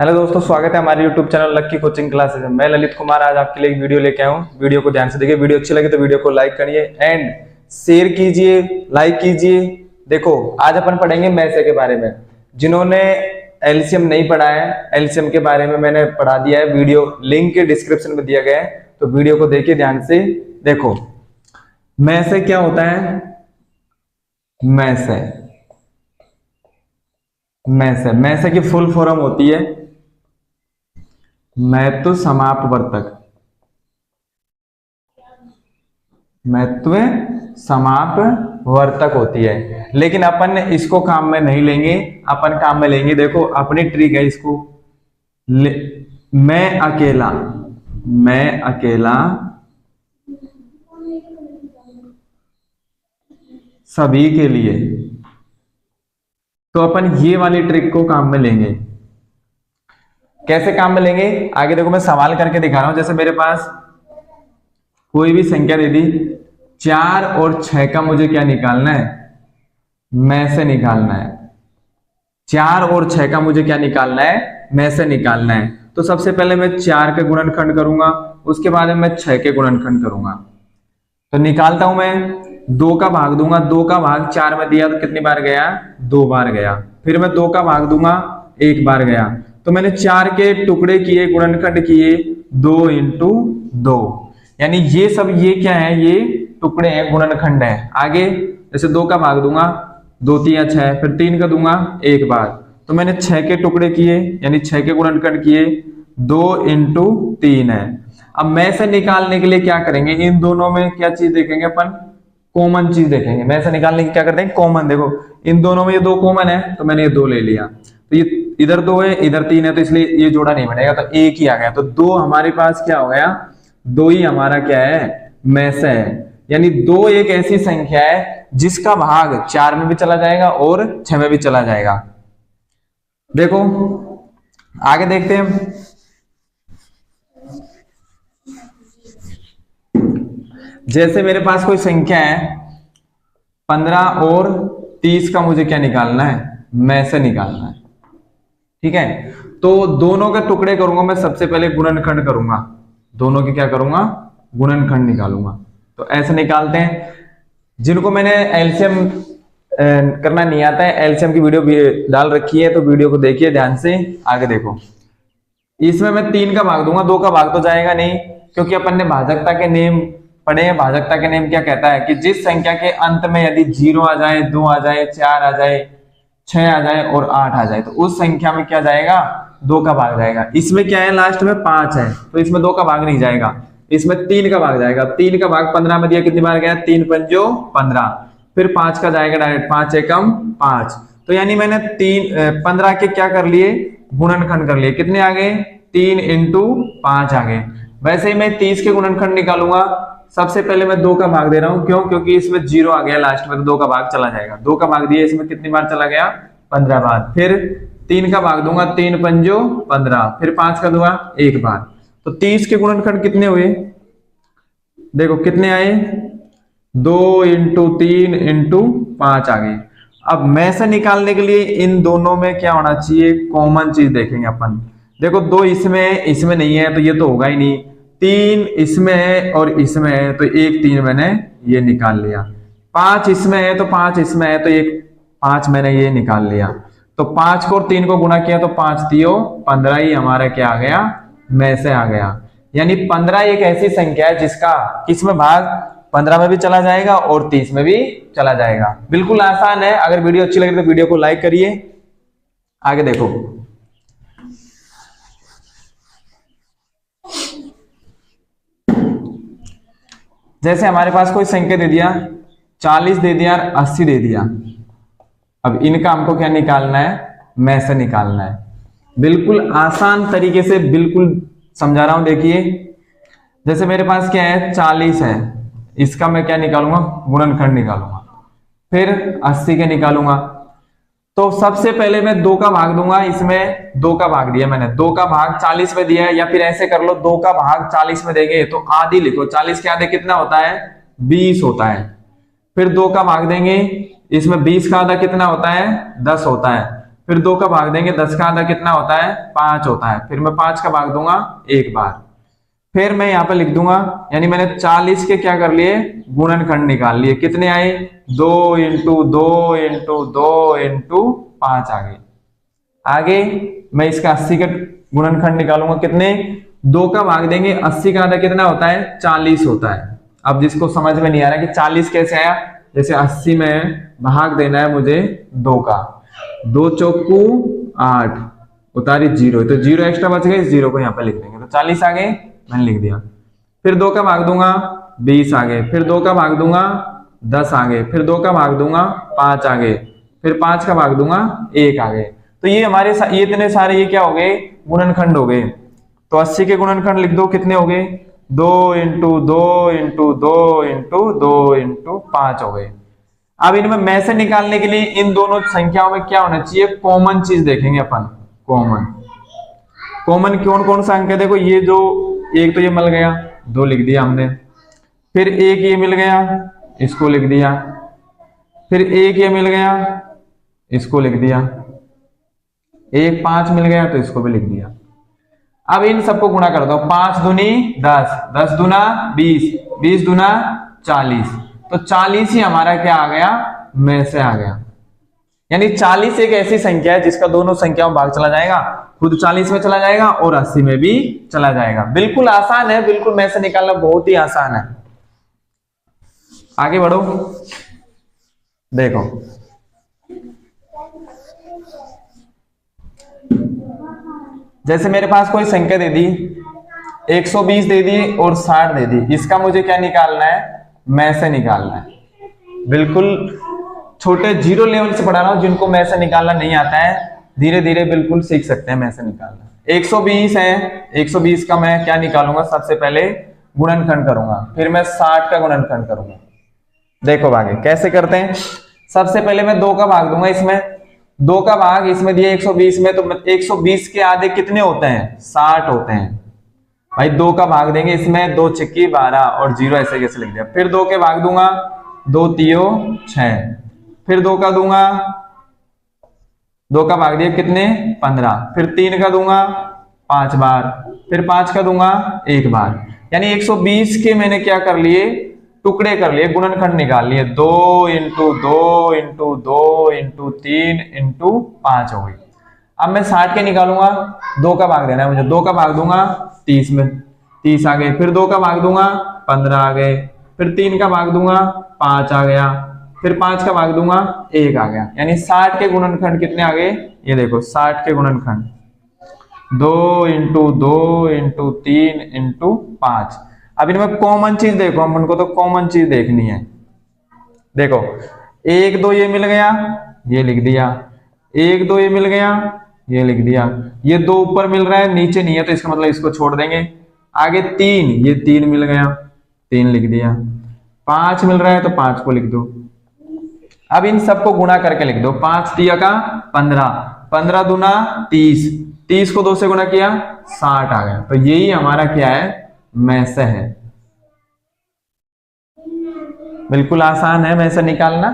Hello दोस्तों, स्वागत है हमारे YouTube चैनल लक्की कोचिंग क्लासेस में। मैं ललित कुमार आज आपके लिए एक वीडियो लेके आया हूँ। वीडियो को ध्यान से देखिए। वीडियो अच्छी लगे तो वीडियो को लाइक करिए एंड शेयर कीजिए, लाइक कीजिए। देखो, आज अपन पढ़ेंगे मैसे के बारे में। जिन्होंने एलसीएम नहीं पढ़ा है, एलसीएम के बारे में मैंने पढ़ा दिया है, वीडियो लिंक के डिस्क्रिप्शन में दिया गया है, तो वीडियो को देखिए ध्यान से। देखो, मैसे क्या होता है? मैसे की फुल फॉर्म होती है महत्व समापवर्तक। महत्व समापवर्तक होती है, लेकिन अपन इसको काम में नहीं लेंगे। अपन काम में लेंगे, देखो अपनी ट्रिक है इसको मैं अकेला सभी के लिए। तो अपन ये वाली ट्रिक को काम में लेंगे। कैसे काम में लेंगे आगे देखो, मैं सवाल करके दिखा रहा हूं। जैसे मेरे पास कोई भी संख्या दे दी, 4 और 6 का मुझे क्या निकालना है? मैं से निकालना है। 4 और 6 का मुझे क्या निकालना है? मैं से निकालना है। तो सबसे पहले मैं 4 के गुणनखंड करूंगा, उसके बाद में मैं 6 के गुणनखंड करूंगा। तो निकालता हूं मैं, 2 का भाग दूंगा। 2 का भाग 4 में दिया तो कितनी बार गया? 2 बार गया। फिर मैं 2 का भाग दूंगा, 1 बार गया। तो मैंने 4 के टुकड़े किए, गुणनखंड किए, 2 × 2, यानी ये सब ये क्या है? ये टुकड़े हैं, गुणनखंड है। आगे जैसे 2 का भाग दूंगा, 2 × 3 = 6, फिर 3 का दूंगा 1 बार। तो मैंने 6 के टुकड़े किए, यानी 6 के गुणनखंड किए, 2 × 3 है। अब मैं से निकालने के लिए क्या करेंगे? इन दोनों में क्या चीज देखेंगे अपन? कॉमन चीज देखेंगे। मैं से निकालने की क्या करते हैं? कॉमन। देखो इन दोनों में ये 2 कॉमन है, तो मैंने ये 2 ले लिया। तो ये इधर 2 है, इधर 3 है, तो इसलिए ये जोड़ा नहीं बनेगा, तो 1 ही आ गया। तो 2 हमारे पास क्या हो गया? 2 ही हमारा क्या है? में से है। यानी 2 एक ऐसी संख्या है जिसका भाग 4 में भी चला जाएगा और 6 में भी चला जाएगा। देखो आगे देखते हैं। जैसे मेरे पास कोई संख्या है 15 और 30 का मुझे क्या निकालना है? में से निकालना है। ठीक है, तो दोनों के टुकड़े करूंगा मैं। सबसे पहले गुणनखंड करूंगा, दोनों के क्या करूंगा? गुणनखंड निकालूंगा। तो ऐसे निकालते हैं। जिनको मैंने एलसीएम करना नहीं आता है, एलसीएम की वीडियो भी डाल रखी है, तो वीडियो को देखिए ध्यान से। आगे देखो, इसमें मैं 3 का भाग दूंगा। 2 का भाग तो जाएगा नहीं, क्योंकि अपन ने भाजकता के नियम पढ़े हैं। भाजकता के नियम क्या कहता है कि जिस संख्या के अंत में यदि 0 आ जाए, 2 आ जाए, 4 आ जाए, 6 आ जाए और 8 आ जाए, तो उस संख्या में क्या जाएगा? 2 का भाग जाएगा। इसमें क्या है? लास्ट में 5 है, तो इसमें 2 का भाग नहीं जाएगा, इसमें 3 का भाग जाएगा। 3 का भाग 15 में दिया, कितनी बार गया? 3 × 5 = 15। फिर 5 का जाएगा डायरेक्ट, 5 एकम 5। तो यानी मैंने 15 के क्या कर लिए? गुणनखंड कर लिए। कितने आ गए? 3 × 5 आ गए। वैसे ही मैं 30 के गुणनखंड निकालूंगा। सबसे पहले मैं 2 का भाग दे रहा हूं, क्यों? क्योंकि इसमें 0 आ गया लास्ट में, तो 2 का भाग चला जाएगा। 2 का भाग दिया, इसमें कितनी बार चला गया? 15 बार। फिर 3 का भाग दूंगा, 3 × 5 = 15। फिर 5 का दूंगा 1 बार। तो 30 के गुणनखंड कितने हुए? देखो कितने आए? 2 × 3 × 5 आ गए। अब में से निकालने के लिए इन दोनों में क्या होना चाहिए? कॉमन चीज देखेंगे अपन। देखो 2 इसमें नहीं है, तो ये तो होगा ही नहीं। 3 इसमें है और इसमें है, तो 1 3 मैंने ये निकाल लिया। 5 इसमें है तो 5 इसमें है, तो 1 5 मैंने ये निकाल लिया। तो 5 को और 3 को गुणा किया तो 5 × 3 = 15 ही हमारा क्या आ गया? में से आ गया। यानी 15 एक ऐसी संख्या है जिसका किसमें भाग 15 में भी चला जाएगा और 30 में भी चला जाएगा। बिल्कुल आसान है। अगर वीडियो अच्छी लगे तो वीडियो को लाइक करिए। आगे देखो, जैसे हमारे पास कोई संख्या दे दिया, 40 दे दिया और 80 दे दिया। अब इनका हमको क्या निकालना है? में से निकालना है। बिल्कुल आसान तरीके से बिल्कुल समझा रहा हूं। देखिए, जैसे मेरे पास क्या है? 40 है, इसका मैं क्या निकालूंगा? गुणनखंड निकालूंगा। फिर 80 के निकालूंगा। तो सबसे पहले मैं 2 का भाग दूंगा। इसमें 2 का भाग दिया मैंने, 2 का भाग 40 में दिया है, या फिर ऐसे कर लो, 2 का भाग 40 में देंगे तो आधी लिखो। 40 के आधे कितना होता है? 20 होता है। फिर 2 का भाग देंगे, इसमें 20 का आधा कितना होता है? 10 होता है। फिर 2 का भाग देंगे, 10 का आधा कितना होता है 5 होता है, फिर मैं 5 का भाग दूंगा एक बार, फिर मैं यहाँ पे लिख दूंगा, यानी मैंने 40 के क्या कर लिए गुणनखंड निकाल लिए, कितने आए 2 इंटू 2 इंटू 2 इंटू 5 आ गए। आगे मैं इसका 80 का गुणनखंड निकालूंगा, कितने 2 का भाग देंगे, 80 का आधा कितना होता है 40 होता है। अब जिसको समझ में नहीं आ रहा कि 40 कैसे आया, जैसे 80 में भाग देना है मुझे 2 का, 2 चौकू 8 उतारी 0, तो 0 एक्स्ट्रा बच गए, इस 0 को यहाँ पे लिख देंगे, तो 40 आ गए, मैंने लिख दिया। फिर 2 का भाग दूंगा 20 आ गए, फिर 2 का भाग दूंगा 10 आ गए, फिर 2 का भाग दूंगा 5 आ गए, फिर 5 का भाग दूंगा 1 आ गए। तो ये हमारे ये इतने सारे ये क्या हो गए गुणनखंड हो गए। तो 80 के गुणनखंड लिख दो, कितने हो गए 2 इंटू 2 इंटू 2 इंटू 2 इंटू 5 हो गए। अब इनमें में से निकालने के लिए इन दोनों संख्याओं में क्या होना चाहिए, कॉमन चीज देखेंगे अपन। कॉमन कौन कौन सा अंक है, देखो ये जो एक तो ये मिल गया 2 लिख दिया हमने, फिर एक ये मिल गया इसको लिख दिया, फिर एक ये मिल गया इसको लिख दिया, एक 5 मिल गया तो इसको भी लिख दिया। अब इन सबको गुणा कर दो, 5 दूनी 10, 10 दूना 20, 20 दूना 40, तो 40 ही हमारा क्या आ गया में से आ गया। यानी 40 एक ऐसी संख्या है जिसका दोनों संख्याओं भाग चला जाएगा, खुद 40 में चला जाएगा और 80 में भी चला जाएगा। बिल्कुल आसान है, बिल्कुल में से निकालना बहुत ही आसान है। आगे बढ़ो, देखो जैसे मेरे पास कोई संख्या दे दी 120 दे दी और 60 दे दी, इसका मुझे क्या निकालना है में से निकालना है। बिल्कुल छोटे जीरो लेवल से पढ़ा रहा हूं, जिनको में से निकालना नहीं आता है धीरे धीरे बिल्कुल सीख सकते हैं में से निकालना। 120 है, 120 का मैं क्या निकालूंगा, सबसे पहले गुणनखंड करूंगा, फिर मैं 60 का गुणनखंड करूंगा। देखो आगे कैसे करते हैं, सबसे पहले मैं 2 का भाग दूंगा, इसमें 2 का भाग इसमें दिया 120 में, तो 120 के आधे कितने होते हैं 60 होते हैं भाई। 2 का भाग देंगे इसमें, 2 छक्की 12 और 0 ऐसे कैसे लिख दिया। फिर 2 के भाग दूंगा, 2 तियो 6, फिर 2 का दूंगा, 2 का भाग दिया कितने 15, फिर 3 का दूंगा 5 बार, फिर 5 का दूंगा 1 बार। यानी 120 के मैंने क्या कर लिए टुकड़े कर लिए, गुणनखंड निकाल लिए, 2 इंटू 2 इंटू 2 इंटू 3 इंटू 5 हो गई। अब मैं 60 के निकालूंगा, 2 का भाग देना है मुझे, 2 का भाग दूंगा 30 में, 30 आ गए, फिर 2 का भाग दूंगा 15 आ गए, फिर 3 का भाग दूंगा 5 आ गया, फिर 5 का भाग दूंगा 1 आ गया। यानी 60 के गुणनखंड कितने आ गए, ये देखो 60 के गुणनखंड 2 इंटू 2 इंटू 3 इंटू 5। अब इनमें कॉमन चीज देखो, हम उनको तो कॉमन चीज देखनी है। देखो 1 2 ये मिल गया, ये लिख दिया, 1 2 ये मिल गया, ये लिख दिया, ये 2 ऊपर मिल रहा है नीचे नहीं है तो इसका मतलब इसको छोड़ देंगे। आगे 3, ये 3 मिल गया, 3 लिख दिया, 5 मिल रहा है तो 5 को लिख दो। अब इन सबको गुणा करके लिख दो, 5 तिया का 15, 15 दूना 30, 30 को 2 से गुणा किया 60 आ गया। तो यही हमारा क्या है में से है। बिल्कुल आसान है में से निकालना।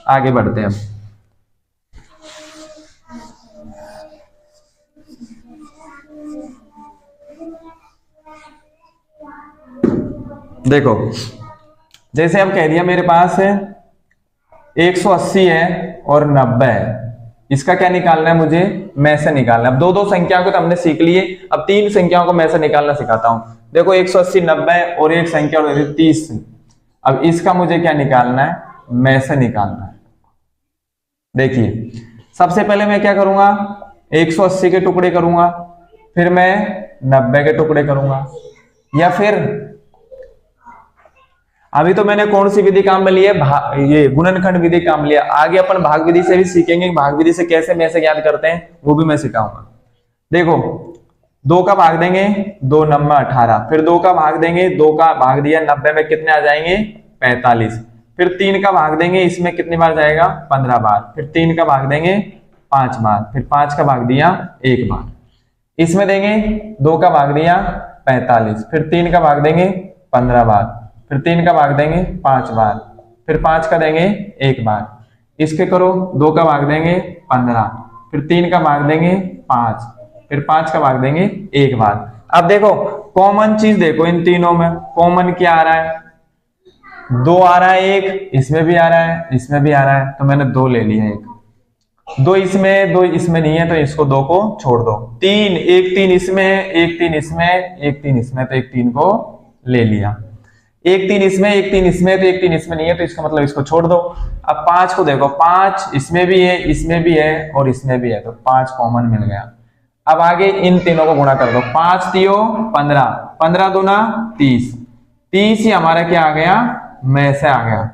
आगे बढ़ते हैं अब। देखो जैसे अब कह दिया मेरे पास है 180 है और 90 है, इसका क्या निकालना है मुझे में से निकालना है। अब 2 संख्याओं को तो हमने सीख लिए, अब 3 संख्याओं को में से निकालना सिखाता हूं। देखो 180 90 और एक संख्या 30, अब इसका मुझे क्या निकालना है में से निकालना है। देखिए सबसे पहले मैं क्या करूंगा 180 के टुकड़े करूंगा, फिर मैं 90 के टुकड़े करूंगा, या फिर अभी तो मैंने कौन सी विधि काम में ली है, ये गुणनखंड विधि काम लिया। आगे अपन भाग विधि से भी सीखेंगे, भाग विधि से कैसे में से याद करते हैं वो भी मैं सिखाऊंगा। देखो 2 का भाग देंगे 2 9 18, फिर 2 का भाग देंगे, 2 का भाग दिया 90 में कितने आ जाएंगे 45, फिर 3 का भाग देंगे, इसमें कितनी बार जाएगा 15 बार, फिर 3 का भाग देंगे 5 बार, फिर 5 का भाग दिया 1 बार, इसमें देंगे 2 का भाग दिया 45, फिर 3 का भाग देंगे 15 बार, फिर 3 का भाग देंगे 5 बार, फिर 5 का देंगे 1 बार, इसके करो 2 का भाग देंगे 15, फिर 3 का भाग देंगे 5, फिर 5 का भाग देंगे 1 बार। अब देखो कॉमन चीज देखो, इन तीनों में कॉमन क्या आ रहा है, 2 आ रहा है, 1 इसमें भी आ रहा है, इसमें भी आ रहा है, तो मैंने 2 ले लिया। 2 इसमें नहीं है तो इसको 2 को छोड़ दो। 3, 1 3 इसमें, 1 3 इसमें, 1 3 इसमें, तो 1 3 को ले लिया। 1 3 इसमें, 1 3 इसमें, तो 1 3 इसमें नहीं है तो इसका मतलब इसको छोड़ दो। अब 5 को देखो, 5 इसमें भी है, इसमें भी है और इसमें भी है, तो 5 कॉमन मिल गया। अब आगे इन तीनों को गुणा कर दो, 5 3 15, 15 दूना 30, 30 ही हमारा क्या आ गया, में से आ गया।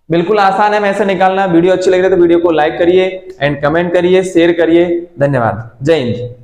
बिल्कुल आसान है में से निकालना। वीडियो अच्छी लग रही है तो वीडियो को लाइक करिए एंड कमेंट करिए, शेयर करिए। धन्यवाद। जय हिंद।